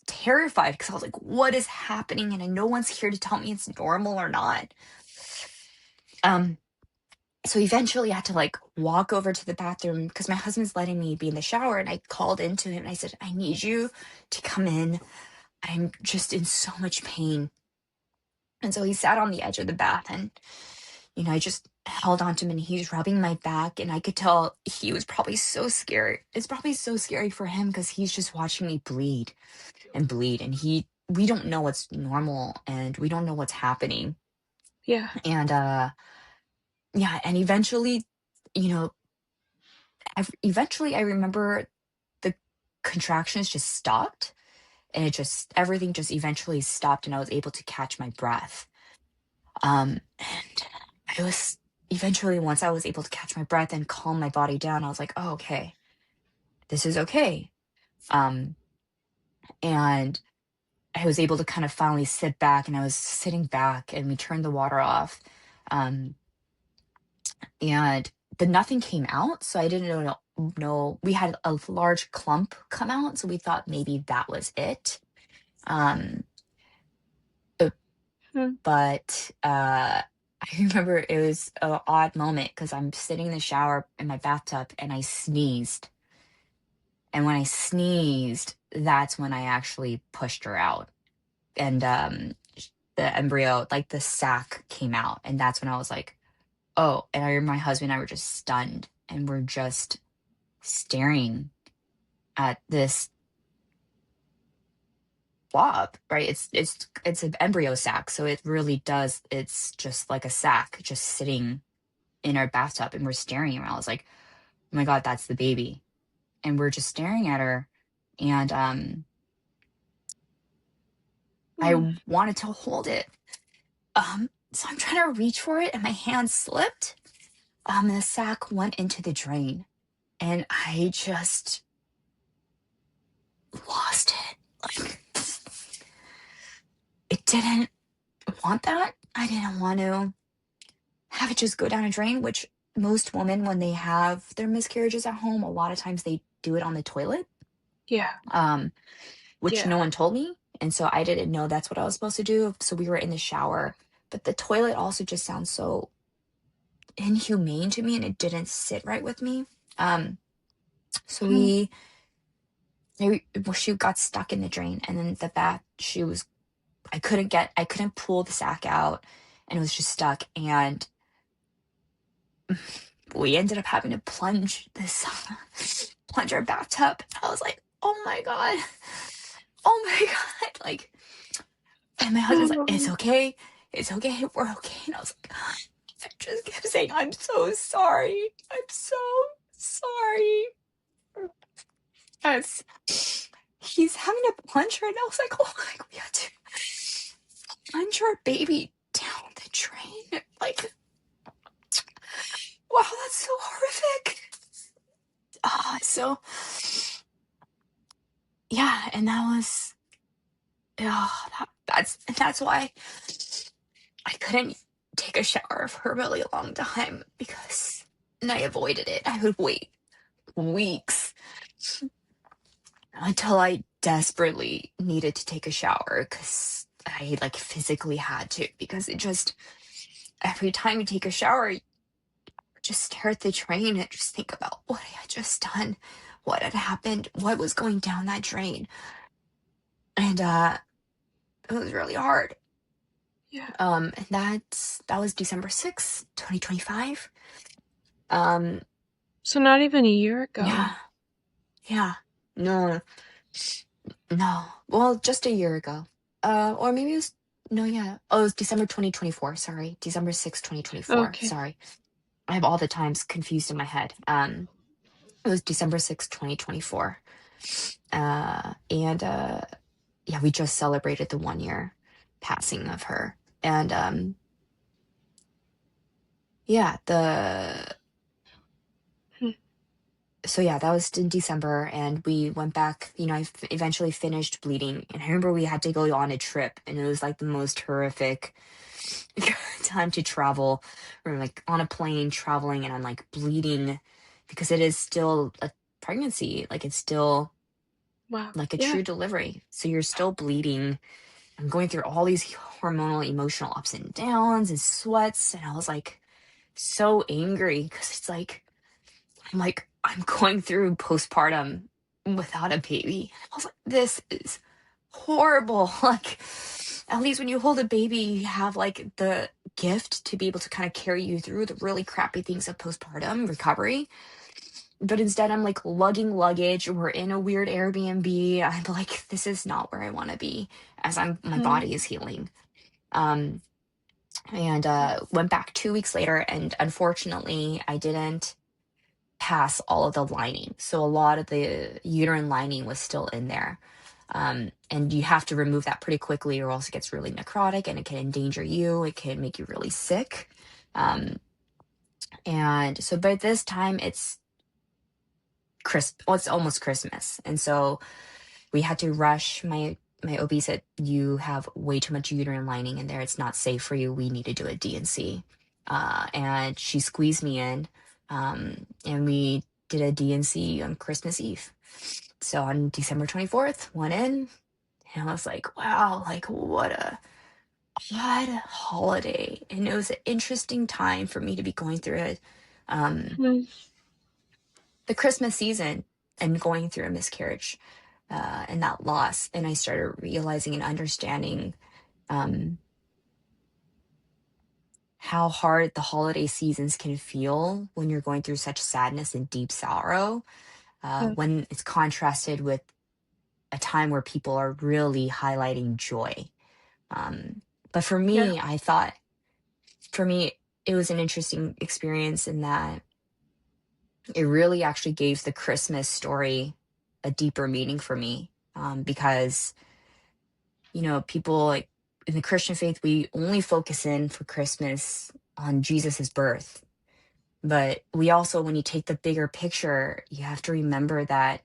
[SPEAKER 2] terrified because I was like, "What is happening?" And no one's here to tell me it's normal or not. Um, so eventually I had to like walk over to the bathroom because my husband's letting me be in the shower. And I called into him and I said, "I need you to come in. I'm just in so much pain." And so he sat on the edge of the bath and, I just held onto him and he's rubbing my back, and I could tell he was probably so scared. It's probably so scary for him because he's just watching me bleed and bleed, and we don't know what's normal and we don't know what's happening.
[SPEAKER 1] Yeah.
[SPEAKER 2] And yeah, and eventually, you know, eventually I remember the contractions just stopped, and everything just eventually stopped, and I was able to catch my breath. And I was eventually, once I was able to catch my breath and calm my body down, I was like, oh, okay, this is okay. Um, and I was able to kind of finally sit back, and I was sitting back and we turned the water off. Um, and nothing came out. So I didn't know, we had a large clump come out. So we thought maybe that was it. Um, uh,
[SPEAKER 1] Hmm.
[SPEAKER 2] but I remember it was an odd moment because I'm sitting in the shower in my bathtub and I sneezed. And when I sneezed, that's when I actually pushed her out. And the embryo, like the sac came out. And that's when I was like, oh, and I remember my husband and I were just stunned and we're just staring at this blob, right? It's an embryo sac. So it really does, it's just like a sac just sitting in our bathtub and we're staring around. I was like, oh my God, that's the baby. And we're just staring at her. And I
[SPEAKER 1] Hmm.
[SPEAKER 2] wanted to hold it. So I'm trying to reach for it and my hand slipped. And the sack went into the drain. And I just lost it. Like it didn't want that. I didn't want to have it just go down a drain, which most women, when they have their miscarriages at home, a lot of times they do it on the toilet.
[SPEAKER 1] Yeah.
[SPEAKER 2] Um, which
[SPEAKER 1] Yeah.
[SPEAKER 2] no one told me. And so I didn't know that's what I was supposed to do. So we were in the shower. But the toilet also just sounds so inhumane to me and it didn't sit right with me. Um, so
[SPEAKER 1] Hmm.
[SPEAKER 2] well, she got stuck in the drain and then the bath, I couldn't pull the sack out and it was just stuck. And we ended up having to plunge our bathtub. I was like, oh my God. Oh my God. Like, and my husband's like, it's
[SPEAKER 1] Oh,
[SPEAKER 2] okay. It's okay. We're okay. And I was like, I just kept saying, I'm so sorry. I'm so sorry. Yes. He's having to plunge her. And I was like, oh my God, we had to plunge our baby down the drain. Like, wow, that's so horrific. So yeah, and that was, that's why I couldn't take a shower for a really long time because, and I avoided it. I would wait weeks until I desperately needed to take a shower because I like physically had to because it just every time you take a shower, you just stare at the drain and just think about what I had just done, what had happened, what was going down that drain. And it was really hard.
[SPEAKER 1] yeah.
[SPEAKER 2] And that was December 6th, 2025. Um,
[SPEAKER 1] So not even a year ago.
[SPEAKER 2] yeah, yeah. No, no. Well, just a year ago. Or maybe it was no, yeah. Oh, it was December 2024. Sorry. December 6th, 2024.
[SPEAKER 1] Okay.
[SPEAKER 2] Sorry. I have all the times confused in my head. It was December 6th, 2024. And yeah, we just celebrated the 1 year passing of her. And yeah, the
[SPEAKER 1] Hmm.
[SPEAKER 2] so yeah, that was in December, and we went back. I eventually finished bleeding, and I remember we had to go on a trip, and it was like the most horrific time to travel. We're like on a plane traveling, and I'm like bleeding because it is still a pregnancy, like it's still
[SPEAKER 1] Wow.
[SPEAKER 2] like a
[SPEAKER 1] Yeah.
[SPEAKER 2] true delivery. So you're still bleeding. I'm going through all these hormonal, emotional ups and downs and sweats, and I was like so angry because it's like I'm going through postpartum without a baby. I was like, this is horrible. Like, at least when you hold a baby, you have like the gift to be able to kind of carry you through the really crappy things of postpartum recovery. But instead, I'm like lugging luggage. We're in a weird Airbnb. I'm like, this is not where I want to be as my
[SPEAKER 1] Mm,
[SPEAKER 2] body is healing. Um, and went back 2 weeks later, and unfortunately, I didn't pass all of the lining. So a lot of the uterine lining was still in there. And you have to remove that pretty quickly, or else it gets really necrotic and it can endanger you. It can make you really sick. Um, and so by this time, it's well, it's almost Christmas. And so we had to rush. My OB said, you have way too much uterine lining in there. It's not safe for you. We need to do a D&C. And she squeezed me in, and we did a D&C on Christmas Eve. So on December 24th, went in, and I was like, wow, like what a odd holiday. And it was an interesting time for me to be going through it. Um,
[SPEAKER 1] mm,
[SPEAKER 2] the Christmas season and going through a miscarriage, and that loss. And I started realizing and understanding um, how hard the holiday seasons can feel when you're going through such sadness and deep sorrow,
[SPEAKER 1] mm.
[SPEAKER 2] when it's contrasted with a time where people are really highlighting joy. But for
[SPEAKER 1] Yeah,
[SPEAKER 2] me, I thought, for me, it was an interesting experience in that it really actually gave the Christmas story a deeper meaning for me, because people like in the Christian faith, we only focus in for Christmas on Jesus's birth. But we also, when you take the bigger picture, you have to remember that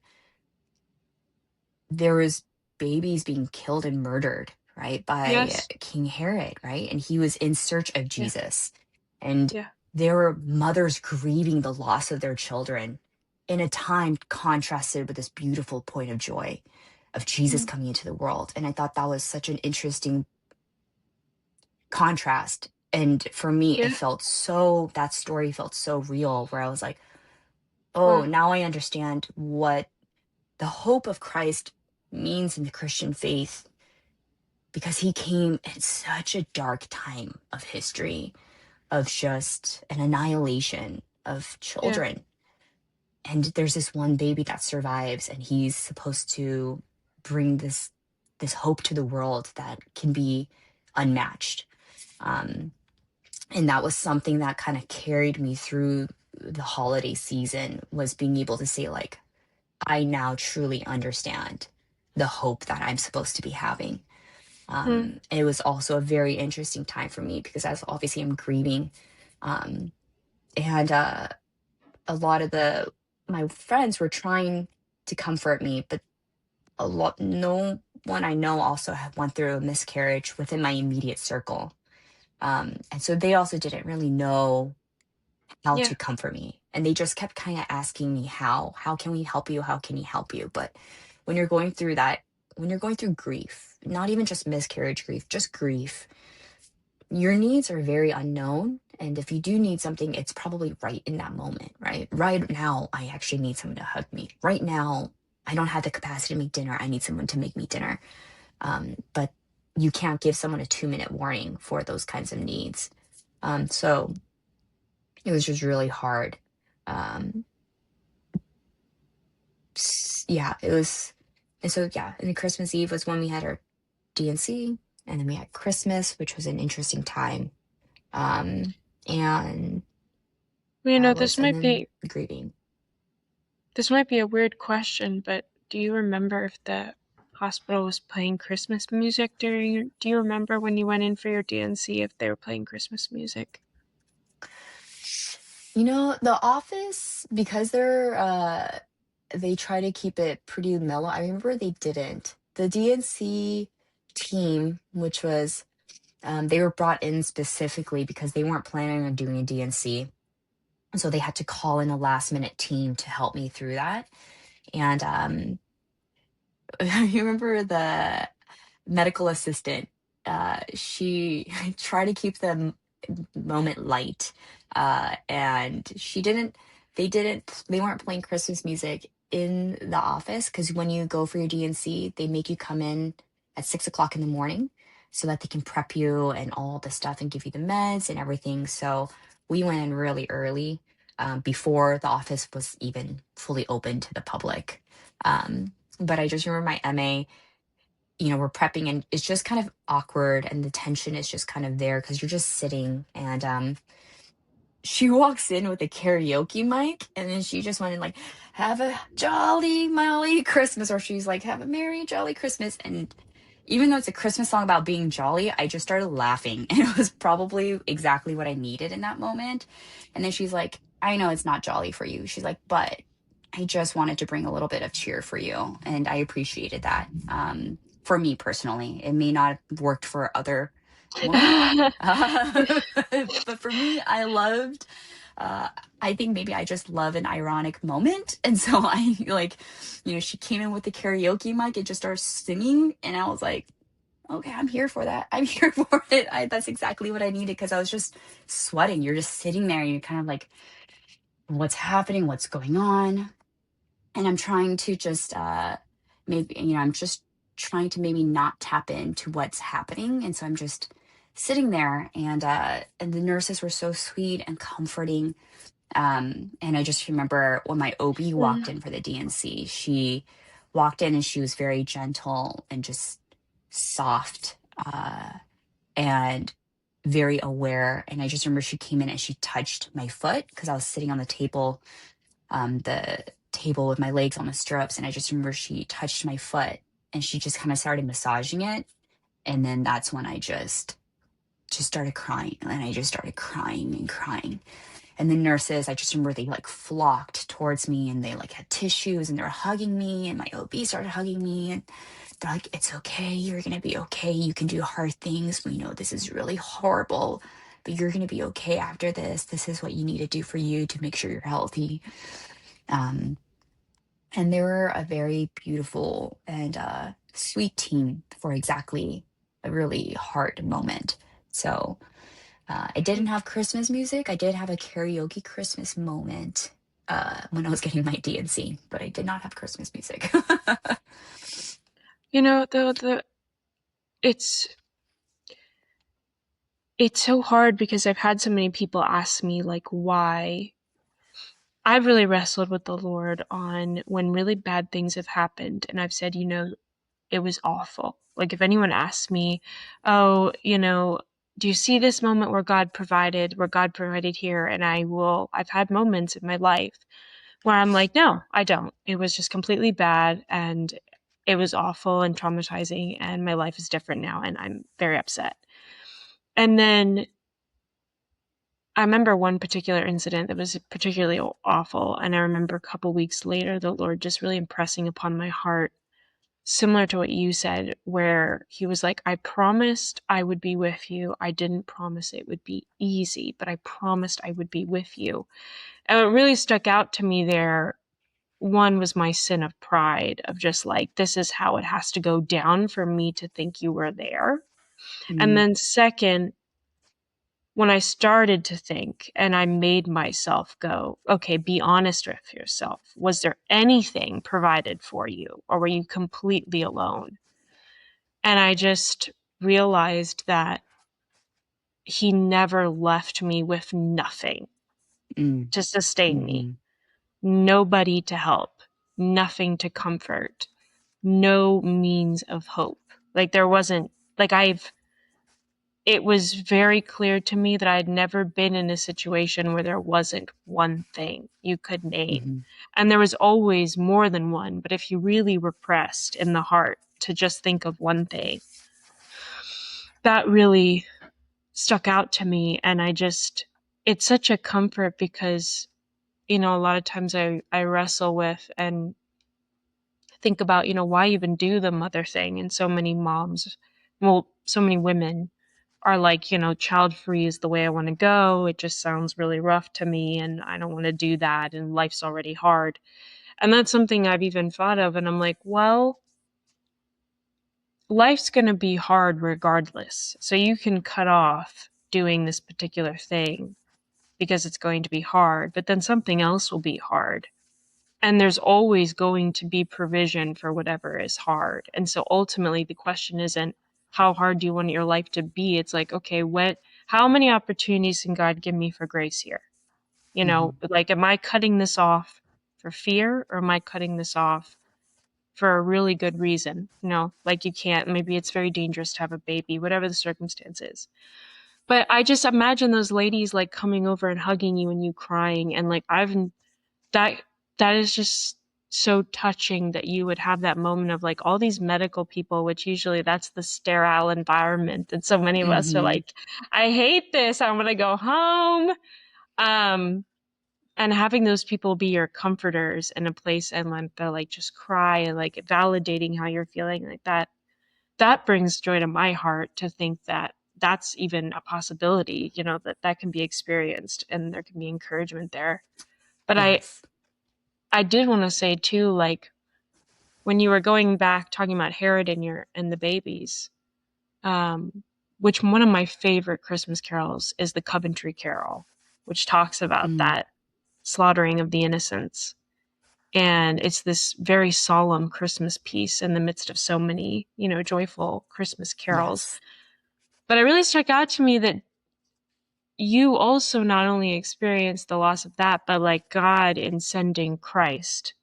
[SPEAKER 2] there was babies being killed and murdered, right, by
[SPEAKER 1] yes,
[SPEAKER 2] King Herod, right? And he was in search of
[SPEAKER 1] yeah,
[SPEAKER 2] Jesus. And
[SPEAKER 1] yeah,
[SPEAKER 2] there were mothers grieving the loss of their children in a time contrasted with this beautiful point of joy of Jesus
[SPEAKER 1] mm,
[SPEAKER 2] coming into the world. And I thought that was such an interesting contrast. And for me,
[SPEAKER 1] yeah,
[SPEAKER 2] that story felt so real, where I was like, oh,
[SPEAKER 1] wow,
[SPEAKER 2] now I understand what the hope of Christ means in the Christian faith, because he came in such a dark time of history, of just an annihilation of
[SPEAKER 1] yeah,
[SPEAKER 2] children. And there's this one baby that survives, and he's supposed to bring this hope to the world that can be unmatched. Um, and that was something that kind of carried me through the holiday season, was being able to say, like, I now truly understand the hope that I'm supposed to be having.
[SPEAKER 1] mm,
[SPEAKER 2] It was also a very interesting time for me, because as obviously I'm grieving, um, and a lot of my friends were trying to comfort me, but no one I know also had went through a miscarriage within my immediate circle, and so they also didn't really know how
[SPEAKER 1] yeah,
[SPEAKER 2] to comfort me, and they just kept kind of asking me, how can we help you, how can we help you? But when you're going through that, when you're going through grief, not even just miscarriage grief, just grief, your needs are very unknown. And if you do need something, it's probably right in that moment, right? Right now, I actually need someone to hug me. Right now, I don't have the capacity to make dinner. I need someone to make me dinner. But you can't give someone a 2-minute warning for those kinds of needs. So it was just really hard. Um, yeah, it was. And so, yeah, and then Christmas Eve was when we had our DNC, and then we had Christmas, which was an interesting time. And
[SPEAKER 1] well,
[SPEAKER 2] that was, and then grieving.
[SPEAKER 1] this might be a weird question, but do you remember if the hospital was playing Christmas music do you remember when you went in for your DNC if they were playing Christmas music?
[SPEAKER 2] The Office, because they try to keep it pretty mellow. I remember they didn't. The DNC team, which was, they were brought in specifically because they weren't planning on doing a DNC. So they had to call in a last minute team to help me through that. And I remember the medical assistant, she tried to keep the moment light, and they weren't playing Christmas music in the office, because when you go for your DNC, they make you come in at 6 o'clock in the morning, so that they can prep you and all the stuff and give you the meds and everything. So we went in really early, before the office was even fully open to the public. But I just remember my MA, we're prepping and it's just kind of awkward and the tension is just kind of there because you're just sitting and she walks in with a karaoke mic and then she just went in like, have a jolly molly Christmas, or she's like, have a merry jolly Christmas. And even though it's a Christmas song about being jolly, I just started laughing and it was probably exactly what I needed in that moment. And then she's like, I know it's not jolly for you, she's like, but I just wanted to bring a little bit of cheer for you and I appreciated that. For me personally, it may not have worked for other women. But for me, I loved, uh, I think maybe I just love an ironic moment. And so I like, she came in with the karaoke mic and just started singing. And I was like, okay, I'm here for that. I'm here for it. That's exactly what I needed because I was just sweating. You're just sitting there and you're kind of like, what's happening? What's going on? And I'm trying to just, maybe, I'm just trying to maybe not tap into what's happening. And so I'm just sitting there and the nurses were so sweet and comforting. And I just remember when my OB walked in for the DNC, she walked in and she was very gentle and just soft, and very aware. And I just remember she came in and she touched my foot because I was sitting on the table with my legs on the stirrups. And I just remember she touched my foot and she just kind of started massaging it. And then that's when I just started crying. And I just started crying and crying. And the nurses, I just remember they like flocked towards me and they like had tissues and they were hugging me. And my OB started hugging me. And they're like, it's okay. You're going to be okay. You can do hard things. We know this is really horrible, but you're going to be okay after this. This is what you need to do for you to make sure you're healthy. Um, and they were a very beautiful and sweet team for exactly a really hard moment. So I didn't have Christmas music. I did have a karaoke Christmas moment when I was getting my DNC, but I did not have Christmas music.
[SPEAKER 1] The it's it's so hard because I've had so many people ask me like why. I've really wrestled with the Lord on when really bad things have happened and I've said, it was awful. Like if anyone asks me, "Oh, do you see this moment where God provided here?" And I've had moments in my life where I'm like, "No, I don't. It was just completely bad and it was awful and traumatizing and my life is different now and I'm very upset." And then I remember one particular incident that was particularly awful. And I remember a couple weeks later, the Lord just really impressing upon my heart, similar to what you said, where He was like, I promised I would be with you. I didn't promise it would be easy, but I promised I would be with you. And what really stuck out to me there, one was my sin of pride, of just like, this is how it has to go down for me to think you were there. And
[SPEAKER 2] Mm,
[SPEAKER 1] then second, when I started to think and I made myself go, okay, be honest with yourself. Was there anything provided for you or were you completely alone? And I just realized that He never left me with nothing
[SPEAKER 2] mm,
[SPEAKER 1] to sustain me,
[SPEAKER 2] mhm,
[SPEAKER 1] nobody to help, nothing to comfort, no means of hope. Like there wasn't, like it was very clear to me that I'd never been in a situation where there wasn't one thing you could name.
[SPEAKER 2] mhm,
[SPEAKER 1] And there was always more than one, but if you really were pressed in the heart to just think of one thing, that really stuck out to me. And it's such a comfort because, a lot of times I wrestle with and think about, why even do the mother thing? And so many moms, well, so many women are like, child free is the way I want to go. It just sounds really rough to me and I don't want to do that. And life's already hard. And that's something I've even thought of. And I'm like, well, life's going to be hard regardless. So you can cut off doing this particular thing because it's going to be hard, but then something else will be hard. And there's always going to be provision for whatever is hard. And so ultimately, the question isn't how hard do you want your life to be? It's like, okay, how many opportunities can God give me for grace here? You know,
[SPEAKER 2] Hmm.
[SPEAKER 1] like, am I cutting this off for fear, or am I cutting this off for a really good reason? You know, like, you can't, maybe it's very dangerous to have a baby, whatever the circumstance is. But I just imagine those ladies like coming over and hugging you and you crying, and like, that that is just so touching that you would have that moment of like all these medical people, which usually that's the sterile environment, and so many of us are
[SPEAKER 2] Hmm.
[SPEAKER 1] like, I hate this, I'm gonna go home. um and having those people be your comforters in a place, and like they'll like just cry and like validating how you're feeling, like that brings joy to my heart, to think that that's even a possibility, you know, that that can be experienced and there can be encouragement there. But
[SPEAKER 2] Yes.
[SPEAKER 1] I did want to say too, like, when you were going back talking about Herod and the babies, um, which one of my favorite Christmas carols is the Coventry Carol, which talks about
[SPEAKER 2] Mm.
[SPEAKER 1] that slaughtering of the innocents. And it's this very solemn Christmas piece in the midst of so many, you know, joyful Christmas carols.
[SPEAKER 2] Yes.
[SPEAKER 1] But it really struck out to me that you also not only experienced the loss of that, but like God in sending Christ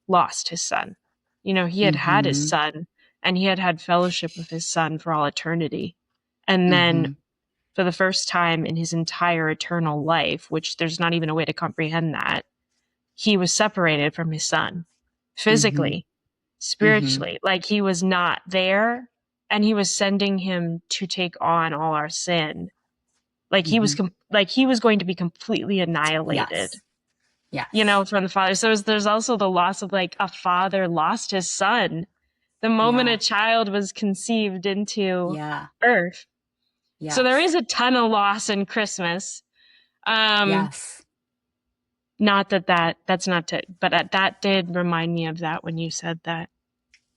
[SPEAKER 1] lost his son. You know, he had had his
[SPEAKER 2] Hmm.
[SPEAKER 1] son, and he had had fellowship with his son for all eternity. And then
[SPEAKER 2] Hmm.
[SPEAKER 1] for the first time in his entire eternal life, which there's not even a way to comprehend that, he was separated from his son
[SPEAKER 2] Hmm.
[SPEAKER 1] physically,
[SPEAKER 2] Hmm.
[SPEAKER 1] spiritually, like he was not there, and he was sending him to take on all our sin. Like
[SPEAKER 2] Hmm.
[SPEAKER 1] he was going to be completely annihilated,
[SPEAKER 2] Yes.
[SPEAKER 1] you
[SPEAKER 2] Yes.
[SPEAKER 1] know, from the father. So there's also the loss of like a father lost his son the moment a
[SPEAKER 2] Yeah.
[SPEAKER 1] child was conceived into
[SPEAKER 2] Yeah.
[SPEAKER 1] earth. So there
[SPEAKER 2] Yes.
[SPEAKER 1] is a ton of loss in Christmas. Um,
[SPEAKER 2] Yes.
[SPEAKER 1] Not that's not to, but that did remind me of that when you said that.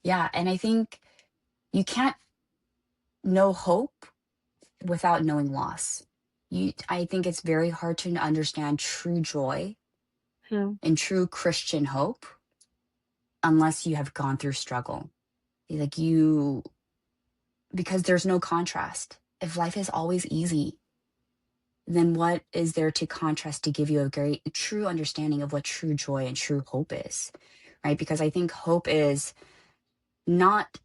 [SPEAKER 2] Yeah. And I think you can't know hope without knowing loss. I think it's very hard to understand true joy
[SPEAKER 1] Hmm.
[SPEAKER 2] and true Christian hope unless you have gone through struggle. Like you, because there's no contrast. If life is always easy, then what is there to contrast to give you a very true understanding of what true joy and true hope is, right? Because I think hope is not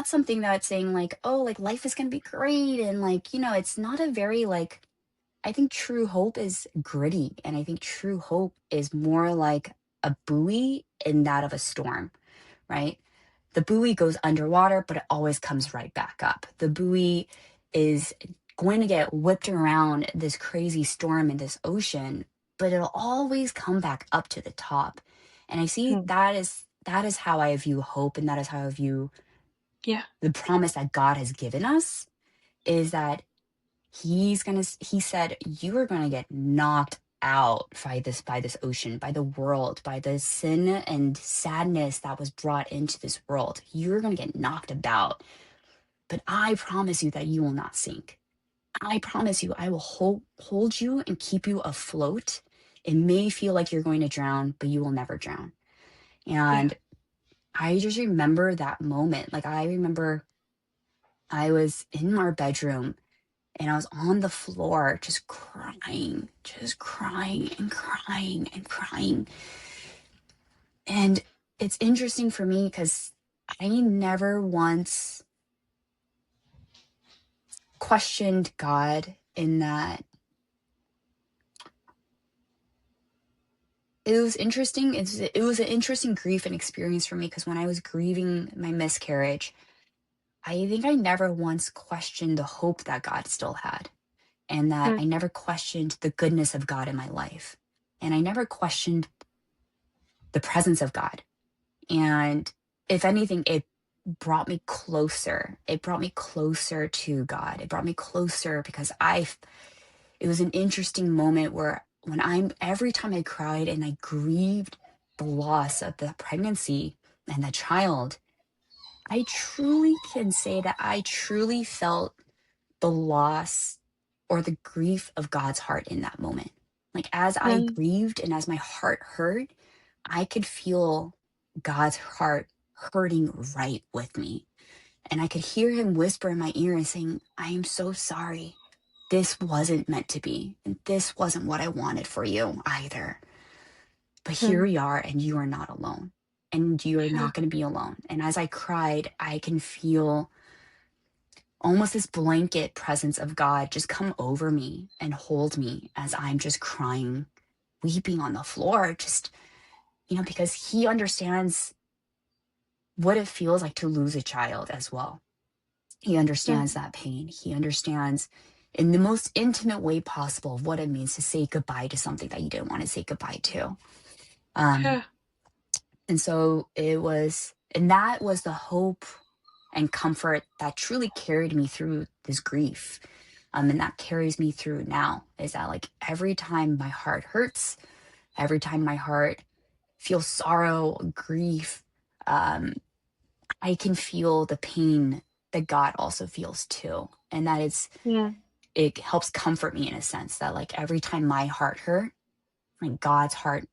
[SPEAKER 2] something that's saying like, oh, like life is going to be great, and like, it's not a very like, I think true hope is gritty, and I think true hope is more like a buoy in that of a storm, right? The buoy goes underwater, but it always comes right back up. The buoy is going to get whipped around this crazy storm in this ocean, but it'll always come back up to the top. And I see
[SPEAKER 1] Hmm.
[SPEAKER 2] that is how I view hope, and that is how I view
[SPEAKER 1] Yeah.
[SPEAKER 2] the promise that God has given us, is that he said you are gonna get knocked out by this ocean, by the world, by the sin and sadness that was brought into this world. You're gonna get knocked about, but I promise you that you will not sink. I promise you I will hold you and keep you afloat. It may feel like you're going to drown, but you will never drown.
[SPEAKER 1] Yeah.
[SPEAKER 2] And I just remember that moment. Like, I remember I was in our bedroom and I was on the floor just crying and crying and crying. And it's interesting for me because I never once questioned God in that. It was interesting. It was an interesting grief and experience for me because when I was grieving my miscarriage, I think I never once questioned the hope that God still had, and that
[SPEAKER 1] Hmm.
[SPEAKER 2] I never questioned the goodness of God in my life. And I never questioned the presence of God. And if anything, it brought me closer. It brought me closer to God. It brought me closer because it was an interesting moment where every time I cried and I grieved the loss of the pregnancy and the child, I truly can say that I truly felt the loss or the grief of God's heart in that moment. Like, as I
[SPEAKER 1] Hmm.
[SPEAKER 2] grieved and as my heart hurt, I could feel God's heart hurting right with me. And I could hear him whisper in my ear and saying, I am so sorry. This wasn't meant to be. And this wasn't what I wanted for you either. But here
[SPEAKER 1] Hmm.
[SPEAKER 2] we are, and you are not alone. And you are not going to be alone. And as I cried, I can feel almost this blanket presence of God just come over me and hold me as I'm just crying, weeping on the floor, just, because he understands what it feels like to lose a child as well. He understands
[SPEAKER 1] Hmm.
[SPEAKER 2] that pain. He understands in the most intimate way possible what it means to say goodbye to something that you didn't want to say goodbye to. Um,
[SPEAKER 1] Huh.
[SPEAKER 2] and so and that was the hope and comfort that truly carried me through this grief. And that carries me through now, is that like every time my heart hurts, every time my heart feels sorrow, grief, um, I can feel the pain that God also feels too. And
[SPEAKER 1] Yeah.
[SPEAKER 2] it helps comfort me in a sense that like every time my heart hurt, like God's heart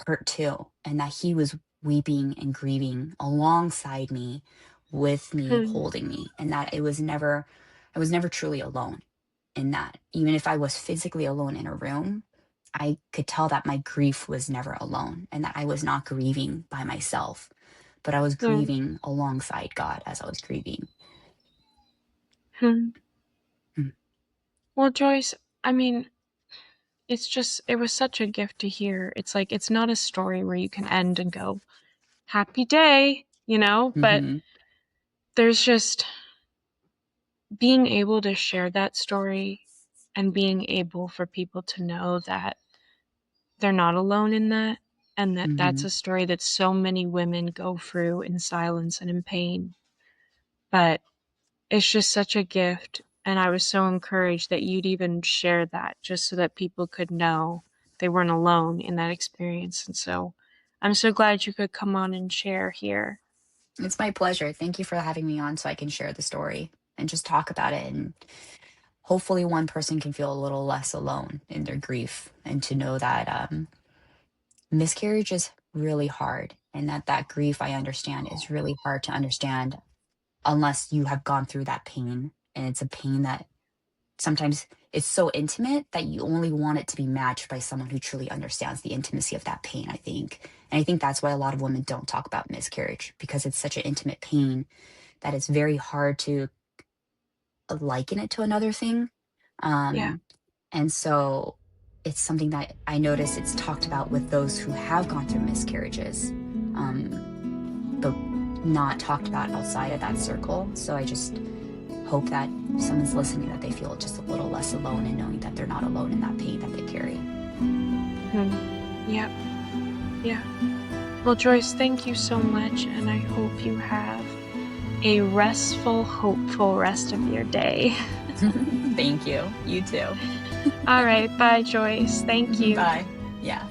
[SPEAKER 2] hurt too. And that he was weeping and grieving alongside me, with me,
[SPEAKER 1] Hmm.
[SPEAKER 2] holding me. And that I was never truly alone in that. Even if I was physically alone in a room, I could tell that my grief was never alone and that I was not grieving by myself, but I was
[SPEAKER 1] Hmm.
[SPEAKER 2] grieving alongside God as I was grieving.
[SPEAKER 1] Hmm.
[SPEAKER 2] Mm.
[SPEAKER 1] Well, Joyce, I mean, it was such a gift to hear. It's like, it's not a story where you can end and go, happy day, but
[SPEAKER 2] Mm-hmm.
[SPEAKER 1] there's just being able to share that story and being able for people to know that they're not alone in that, and that
[SPEAKER 2] Mm-hmm.
[SPEAKER 1] that's a story that so many women go through in silence and in pain. But it's just such a gift, and I was so encouraged that you'd even share that just so that people could know they weren't alone in that experience. And so I'm so glad you could come on and share here.
[SPEAKER 2] It's my pleasure. Thank you for having me on so I can share the story and just talk about it. And hopefully, one person can feel a little less alone in their grief and to know that miscarriage is really hard and that grief, I understand, is really hard to understand unless you have gone through that pain. And it's a pain that sometimes it's so intimate that you only want it to be matched by someone who truly understands the intimacy of that pain, I think. And I think that's why a lot of women don't talk about miscarriage, because it's such an intimate pain that it's very hard to liken it to another thing.
[SPEAKER 1] Yeah.
[SPEAKER 2] Um, and so it's something that I notice it's talked about with those who have gone through miscarriages, but not talked about outside of that circle. So I just hope that if someone's listening, that they feel just a little less alone and knowing that they're not alone in that pain that they carry.
[SPEAKER 1] Hmm. Yeah. Yeah. Well, Joyce, thank you so much, and I hope you have a restful, hopeful rest of your day.
[SPEAKER 2] Thank you. You too.
[SPEAKER 1] All right. Bye, Joyce. Thank you.
[SPEAKER 2] Bye. Yeah.